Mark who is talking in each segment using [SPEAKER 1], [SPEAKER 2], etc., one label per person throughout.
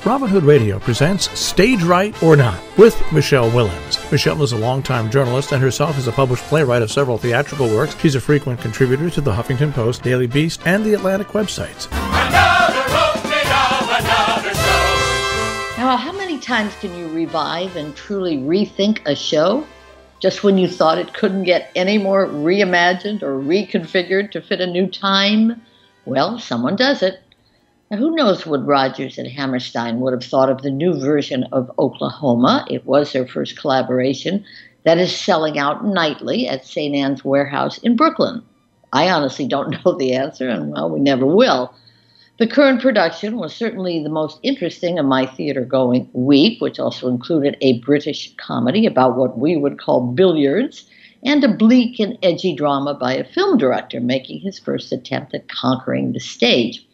[SPEAKER 1] Robin Hood Radio presents Stage Right or Not with Michele Willens. Michele is a longtime journalist and herself is a published playwright of several theatrical works. She's a frequent contributor to the Huffington Post, Daily Beast, and the Atlantic websites.
[SPEAKER 2] Another opening of another show.
[SPEAKER 3] Now, how many times can you revive and truly rethink a show? Just when you thought it couldn't get any more reimagined or reconfigured to fit a new time? Well, someone does it. Now, who knows what Rodgers and Hammerstein would have thought of the new version of Oklahoma? It was their first collaboration that is selling out nightly at St. Anne's Warehouse in Brooklyn. I honestly don't know the answer, and, well, we never will. The current production was certainly the most interesting of my theater-going week, which also included a British comedy about what we would call billiards, and a bleak and edgy drama by a film director making his first attempt at conquering the stage.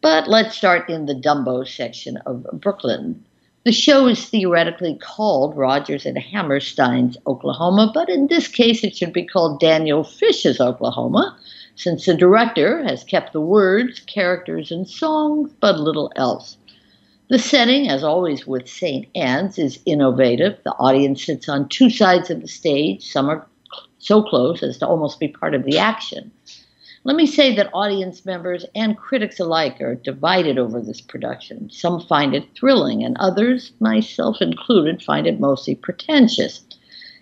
[SPEAKER 3] But let's start in the Dumbo section of Brooklyn. The show is theoretically called Rodgers and Hammerstein's Oklahoma, but in this case it should be called Daniel Fish's Oklahoma, since the director has kept the words, characters, and songs, but little else. The setting, as always with St. Anne's, is innovative. The audience sits on two sides of the stage. Some are so close as to almost be part of the action. Let me say that audience members and critics alike are divided over this production. Some find it thrilling, and others, myself included, find it mostly pretentious.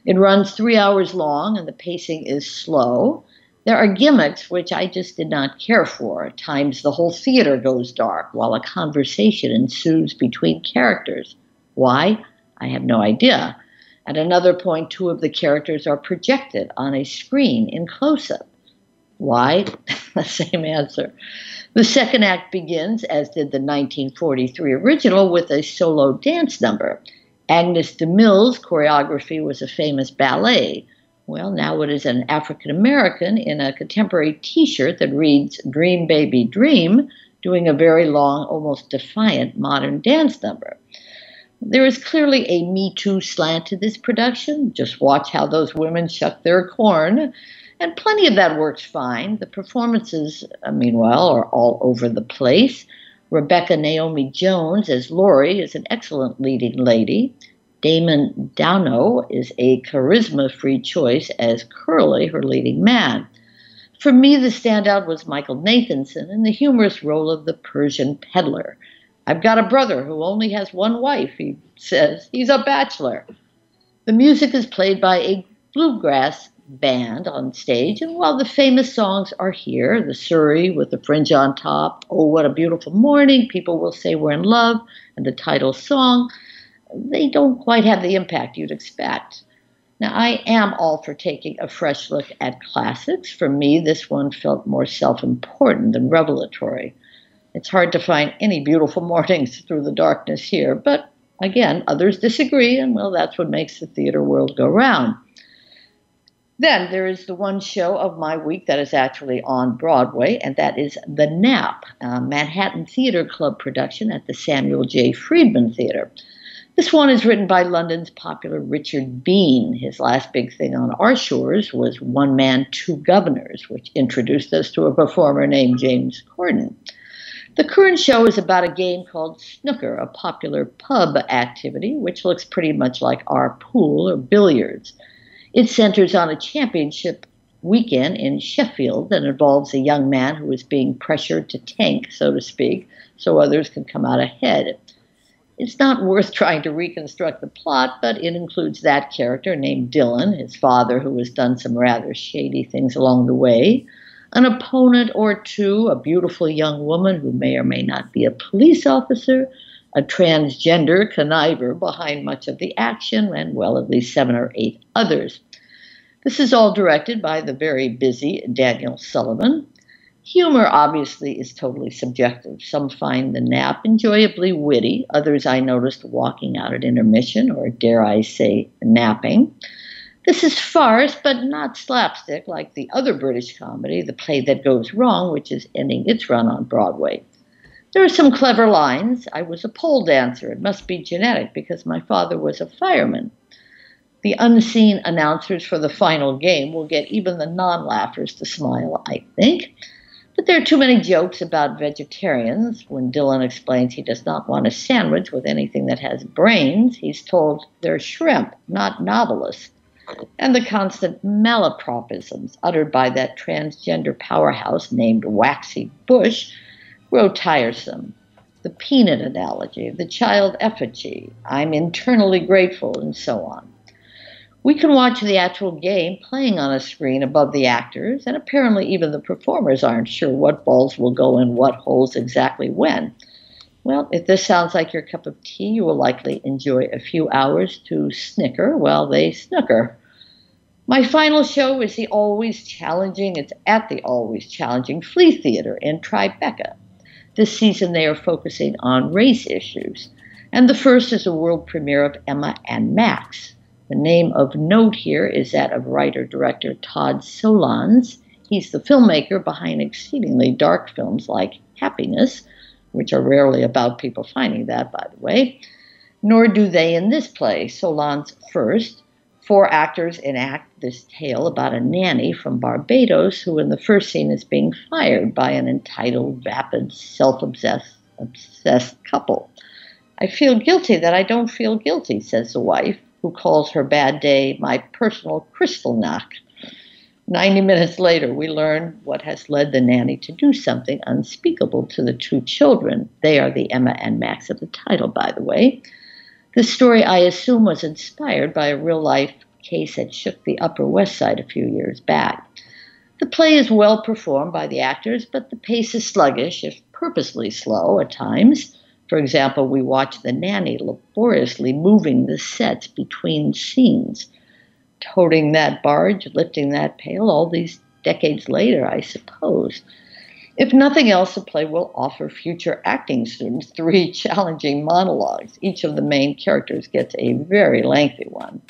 [SPEAKER 3] It runs 3 hours long, and the pacing is slow. There are gimmicks which I just did not care for. At times, the whole theater goes dark, while a conversation ensues between characters. Why? I have no idea. At another point, two of the characters are projected on a screen in close-up. Why? The same answer. The second act begins, as did the 1943 original, with a solo dance number. Agnes DeMille's choreography was a famous ballet. Well, now it is an African-American in a contemporary T-shirt that reads, "Dream, Baby, Dream," doing a very long, almost defiant modern dance number. There is clearly a Me Too slant to this production. Just watch how those women shuck their corn. And plenty of that works fine. The performances, meanwhile, are all over the place. Rebecca Naomi Jones as Laurie is an excellent leading lady. Damon Downo is a charisma-free choice as Curly, her leading man. For me, the standout was Michael Nathanson in the humorous role of the Persian peddler. "I've got a brother who only has one wife," he says. "He's a bachelor." The music is played by a bluegrass band on stage, and while the famous songs are here, the Surrey with the fringe on top, "Oh, What a Beautiful Morning," "People Will Say We're in Love," and the title song, they don't quite have the impact you'd expect. Now, I am all for taking a fresh look at classics. For me, this one felt more self-important than revelatory. It's hard to find any beautiful mornings through the darkness here, but again, others disagree, and well, that's what makes the theater world go round. Then there is the one show of my week that is actually on Broadway, and that is The Nap, a Manhattan Theatre Club production at the Samuel J. Friedman Theatre. This one is written by London's popular Richard Bean. His last big thing on our shores was One Man, Two Governors, which introduced us to a performer named James Corden. The current show is about a game called snooker, a popular pub activity, which looks pretty much like our pool or billiards. It centers on a championship weekend in Sheffield that involves a young man who is being pressured to tank, so to speak, so others can come out ahead. It's not worth trying to reconstruct the plot, but it includes that character named Dylan, his father who has done some rather shady things along the way, an opponent or two, a beautiful young woman who may or may not be a police officer, a transgender conniver behind much of the action, and, well, at least 7 or 8 others. This is all directed by the very busy Daniel Sullivan. Humor, obviously, is totally subjective. Some find The Nap enjoyably witty. Others I noticed walking out at intermission, or dare I say, napping. This is farce, but not slapstick like the other British comedy, The Play That Goes Wrong, which is ending its run on Broadway. There are some clever lines. "I was a pole dancer. It must be genetic because my father was a fireman." The unseen announcers for the final game will get even the non-laughers to smile, I think. But there are too many jokes about vegetarians. When Dylan explains he does not want a sandwich with anything that has brains, he's told they're shrimp, not novelists. And the constant malapropisms uttered by that transgender powerhouse named Waxy Bush grow tiresome. The peanut analogy, the child effigy, I'm internally grateful, and so on. We can watch the actual game playing on a screen above the actors, and apparently even the performers aren't sure what balls will go in what holes exactly when. Well, if this sounds like your cup of tea, you will likely enjoy a few hours to snicker while they snooker. My final show is it's at the Always Challenging Flea Theater in Tribeca. This season they are focusing on race issues, and the first is a world premiere of Emma and Max. The name of note here is that of writer-director Todd Solondz. He's the filmmaker behind exceedingly dark films like Happiness, which are rarely about people finding that, by the way. Nor do they in this play. Solondz first. 4 actors enact this tale about a nanny from Barbados who in the first scene is being fired by an entitled, vapid, self-obsessed couple. I feel guilty that I don't feel guilty, says the wife, who calls her bad day my personal Kristallnacht. 90 minutes later, we learn what has led the nanny to do something unspeakable to the 2 children. They are the Emma and Max of the title, by the way. This story, I assume, was inspired by a real-life case that shook the Upper West Side a few years back. The play is well performed by the actors, but the pace is sluggish, if purposely slow at times. For example, we watch the nanny laboriously moving the sets between scenes, toting that barge, lifting that pail, all these decades later, I suppose. If nothing else, the play will offer future acting students 3 challenging monologues. Each of the main characters gets a very lengthy one.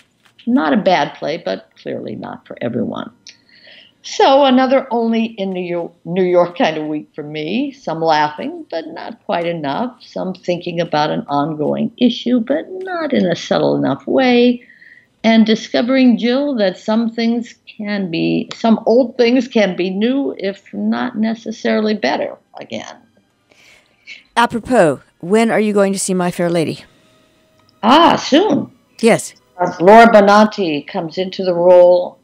[SPEAKER 3] Not a bad play, but clearly not for everyone. So another only in New York kind of week for me. Some laughing, but not quite enough. Some thinking about an ongoing issue, but not in a subtle enough way. And discovering, Jill, that some old things can be new, if not necessarily better again.
[SPEAKER 4] Apropos, when are you going to see My Fair Lady?
[SPEAKER 3] Soon.
[SPEAKER 4] Yes.
[SPEAKER 3] Laura Benanti comes into the role.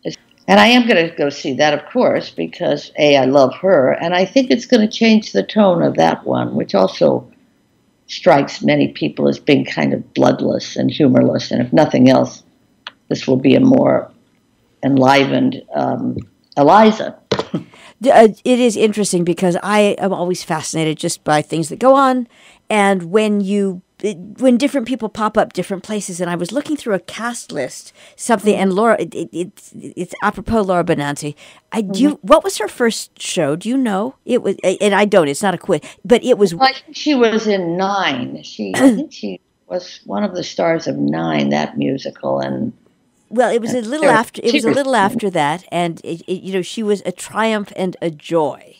[SPEAKER 3] And I am going to go see that, of course, because, A, I love her, and I think it's going to change the tone of that one, which also strikes many people as being kind of bloodless and humorless. And if nothing else, this will be a more enlivened Eliza.
[SPEAKER 4] It is interesting because I am always fascinated just by things that go on, and when different people pop up different places, and I was looking through a cast list, and Laura, it's apropos Laura Benanti. What was her first show? Do you know? It was, and I don't. It's not a quiz, but it was.
[SPEAKER 3] Well, I think she was in 9. I think she was one of the stars of 9, that musical, and.
[SPEAKER 4] Well, it was a little after. It was a little after that, and she was a triumph and a joy,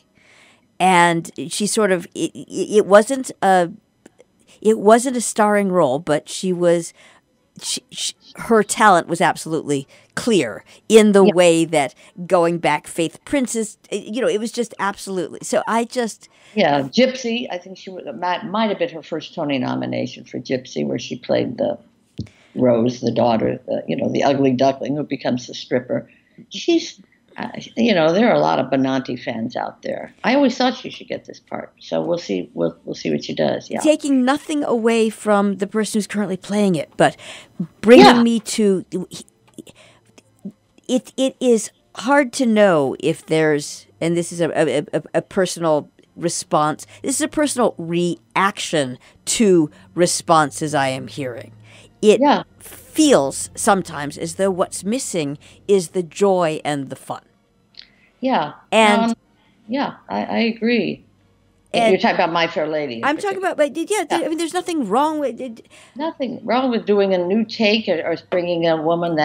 [SPEAKER 4] and she sort of. It wasn't a starring role, but she was. Her talent was absolutely clear in the way that going back, Faith Princess. It was just absolutely. So I just.
[SPEAKER 3] Yeah, Gypsy. I think might have been her first Tony nomination for Gypsy, where she played the. Rose, the daughter, the ugly duckling who becomes the stripper. She's, there are a lot of Benanti fans out there. I always thought she should get this part. So we'll see. We'll see what she does. Yeah.
[SPEAKER 4] Taking nothing away from the person who's currently playing it, but bringing me to it. It is hard to know if there's, and this is a personal response. This is a personal reaction to responses I am hearing. It feels sometimes as though what's missing is the joy and the fun.
[SPEAKER 3] Yeah.
[SPEAKER 4] And
[SPEAKER 3] I agree. And you're talking about My Fair Lady.
[SPEAKER 4] I'm talking about, I mean, there's nothing wrong with it.
[SPEAKER 3] Nothing wrong with doing a new take or bringing a woman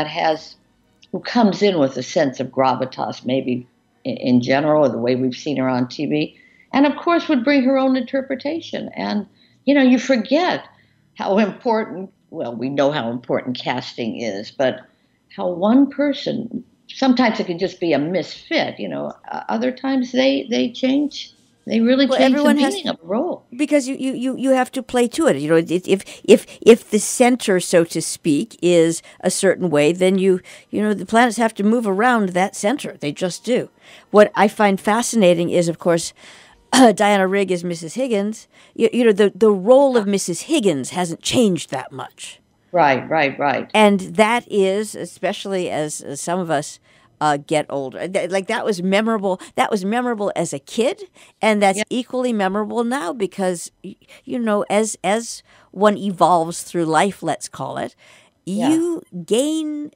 [SPEAKER 3] who comes in with a sense of gravitas, maybe in general, or the way we've seen her on TV. And of course would bring her own interpretation. And, you forget how important. Well, we know how important casting is, but how one person sometimes it can just be a misfit. Other times they change. They really change the meaning of a role.
[SPEAKER 4] Because you have to play to it. If the center, so to speak, is a certain way, then the planets have to move around that center. They just do. What I find fascinating is, of course, Diana Rigg is Mrs. Higgins. The role of Mrs. Higgins hasn't changed that much.
[SPEAKER 3] Right.
[SPEAKER 4] And that is, especially as some of us get older. That was memorable. That was memorable as a kid, and that's equally memorable now because as one evolves through life, let's call it, you gain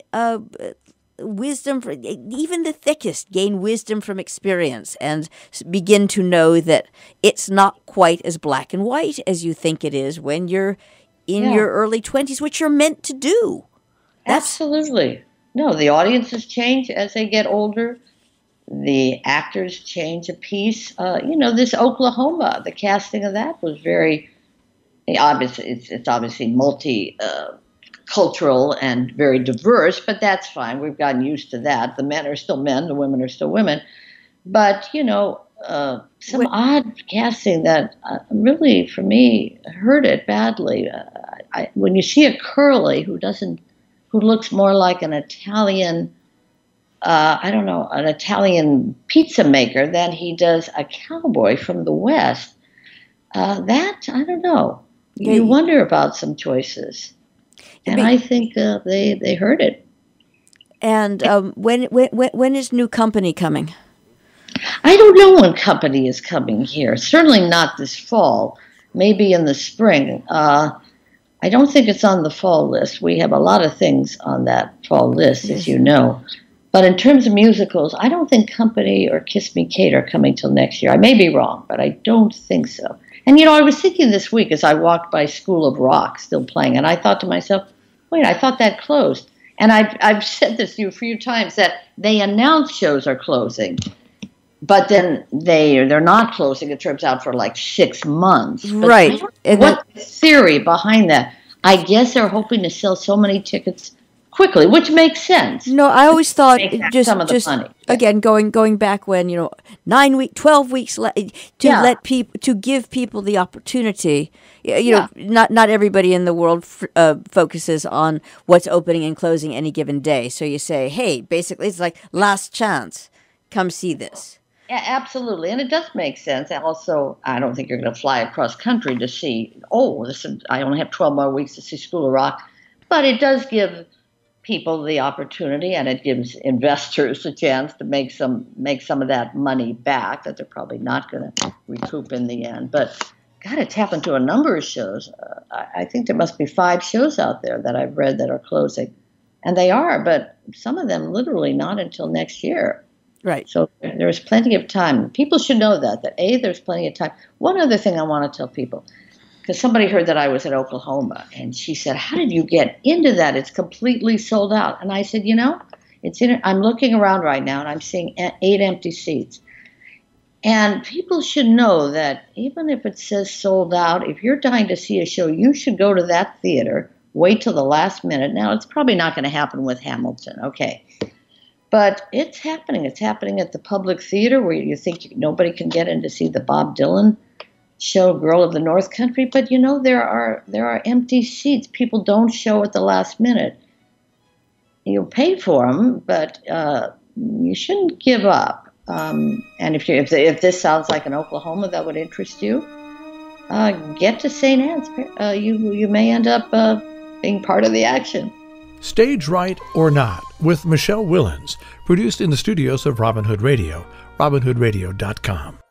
[SPEAKER 4] wisdom. Even the thickest gain wisdom from experience and begin to know that it's not quite as black and white as you think it is when you're in your early 20s, which you're meant to do.
[SPEAKER 3] Absolutely. No, the audiences change as they get older. The actors change a piece. This Oklahoma, the casting of that was very obvious. It's obviously multi-cultural and very diverse, but that's fine. We've gotten used to that. The men are still men, the women are still women. But, some odd casting that really, for me, hurt it badly. When you see a Curly who looks more like an Italian, an Italian pizza maker than he does a cowboy from the West. I don't know. You wonder about some choices. And I think they heard it.
[SPEAKER 4] And when is New Company coming?
[SPEAKER 3] I don't know when Company is coming here. Certainly not this fall. Maybe in the spring. I don't think it's on the fall list. We have a lot of things on that fall list, as you know. But in terms of musicals, I don't think Company or Kiss Me Kate are coming till next year. I may be wrong, but I don't think so. And, I was thinking this week as I walked by School of Rock, still playing, and I thought to myself, wait, I thought that closed. And I've said this to you a few times, that they announce shows are closing. But then they're not closing. It turns out for like 6 months. But
[SPEAKER 4] right.
[SPEAKER 3] What's the theory behind that? I guess they're hoping to sell so many tickets quickly, which makes sense.
[SPEAKER 4] No, I always thought just
[SPEAKER 3] money.
[SPEAKER 4] Again, going back when 12 weeks to give people the opportunity. Not everybody in the world focuses on what's opening and closing any given day. So you say, hey, basically it's like last chance. Come see this.
[SPEAKER 3] Yeah, absolutely. And it does make sense. And also, I don't think you're going to fly across country to see, I only have 12 more weeks to see School of Rock. But it does give people the opportunity, and it gives investors a chance to make some of that money back that they're probably not going to recoup in the end. But, God, it's happened to a number of shows. I think there must be 5 shows out there that I've read that are closing. And they are, but some of them literally not until next year.
[SPEAKER 4] Right.
[SPEAKER 3] So there's plenty of time. People should know that there's plenty of time. One other thing I want to tell people, because somebody heard that I was at Oklahoma, and she said, how did you get into that? It's completely sold out. And I said, I'm looking around right now, and I'm seeing 8 empty seats. And people should know that even if it says sold out, if you're dying to see a show, you should go to that theater, wait till the last minute. Now, it's probably not going to happen with Hamilton, okay. But it's happening. It's happening at the Public Theater, where you think nobody can get in to see the Bob Dylan show, Girl of the North Country. But there are empty seats. People don't show at the last minute. You'll pay for them, but you shouldn't give up. And if this sounds like an Oklahoma that would interest you, get to St. Anne's. You may end up being part of the action.
[SPEAKER 1] Stage Right or Not with Michele Willens, produced in the studios of Robin Hood Radio, robinhoodradio.com.